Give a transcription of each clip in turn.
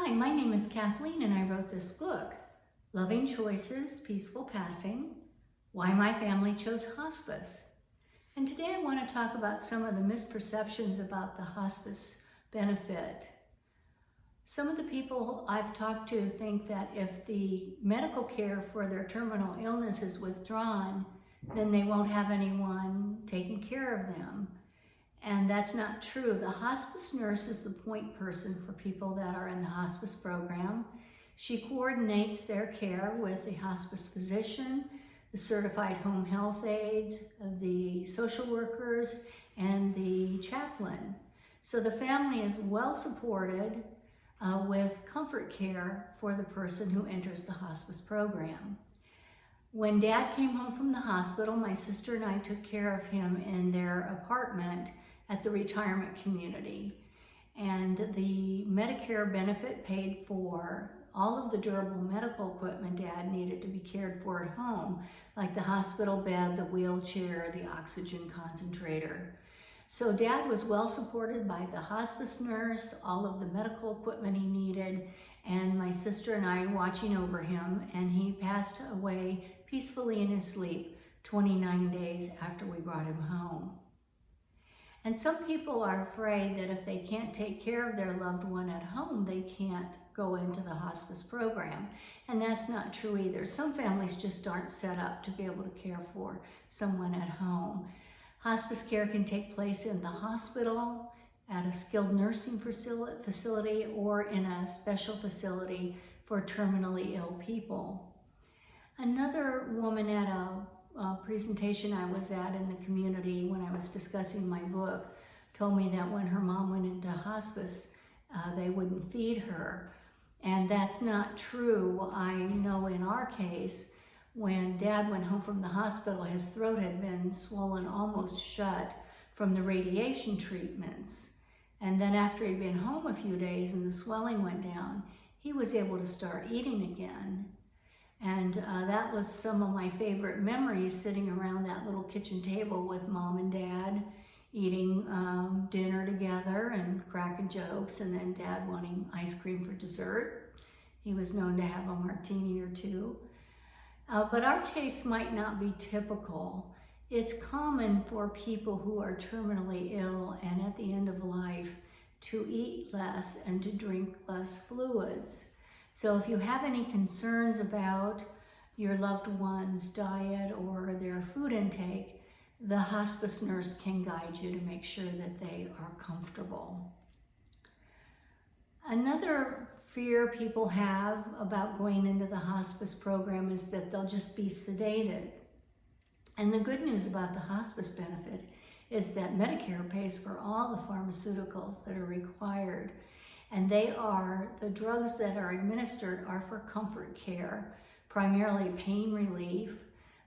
Hi, my name is Kathleen and I wrote this book, Loving Choices, Peaceful Passing, Why My Family Chose Hospice. And today I want to talk about some of the misperceptions about the hospice benefit. Some of the people I've talked to think that if the medical care for their terminal illness is withdrawn, then they won't have anyone taking care of them. And that's not true. The hospice nurse is the point person for people that are in the hospice program. She coordinates their care with the hospice physician, the certified home health aides, the social workers, and the chaplain. So the family is well supported with comfort care for the person who enters the hospice program. When Dad came home from the hospital, my sister and I took care of him in their apartment at the retirement community. And the Medicare benefit paid for all of the durable medical equipment Dad needed to be cared for at home, like the hospital bed, the wheelchair, the oxygen concentrator. So Dad was well supported by the hospice nurse, all of the medical equipment he needed, and my sister and I watching over him, and he passed away peacefully in his sleep 29 days after we brought him home. And some people are afraid that if they can't take care of their loved one at home, they can't go into the hospice program. And that's not true either. Some families just aren't set up to be able to care for someone at home. Hospice care can take place in the hospital, at a skilled nursing facility, or in a special facility for terminally ill people. Another woman at a presentation I was at in the community when I was discussing my book told me that when her mom went into hospice, they wouldn't feed her. And that's not true. I know in our case, when Dad went home from the hospital, his throat had been swollen almost shut from the radiation treatments. And then after he'd been home a few days and the swelling went down, he was able to start eating again. And that was some of my favorite memories, sitting around that little kitchen table with Mom and Dad, eating dinner together and cracking jokes, and then Dad wanting ice cream for dessert. He was known to have a martini or two. But our case might not be typical. It's common for people who are terminally ill and at the end of life to eat less and to drink less fluids. So if you have any concerns about your loved one's diet or their food intake, the hospice nurse can guide you to make sure that they are comfortable. Another fear people have about going into the hospice program is that they'll just be sedated. And the good news about the hospice benefit is that Medicare pays for all the pharmaceuticals that are required. And the drugs that are administered are for comfort care, primarily pain relief,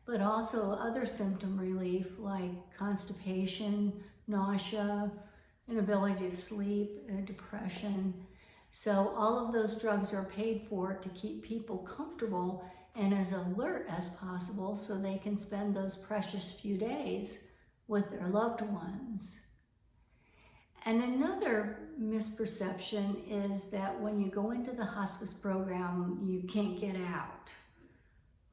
but also other symptom relief like constipation, nausea, inability to sleep, depression. So all of those drugs are paid for to keep people comfortable and as alert as possible so they can spend those precious few days with their loved ones. And another misperception is that when you go into the hospice program, you can't get out,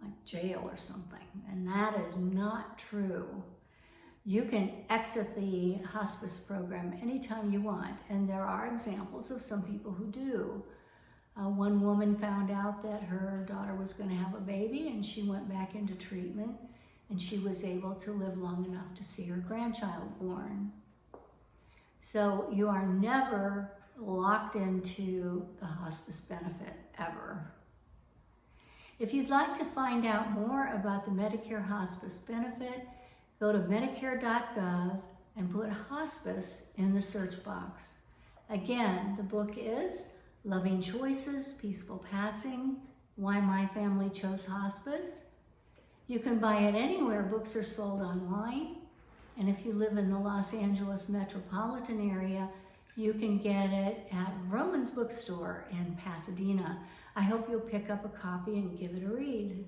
like jail or something. And that is not true. You can exit the hospice program anytime you want. And there are examples of some people who do. One woman found out that her daughter was going to have a baby and she went back into treatment and she was able to live long enough to see her grandchild born. So you are never locked into the hospice benefit, ever. If you'd like to find out more about the Medicare hospice benefit, go to medicare.gov and put hospice in the search box. Again, the book is Loving Choices, Peaceful Passing, Why My Family Chose Hospice. You can buy it anywhere books are sold online. And if you live in the Los Angeles metropolitan area, you can get it at Vroman's Bookstore in Pasadena. I hope you'll pick up a copy and give it a read.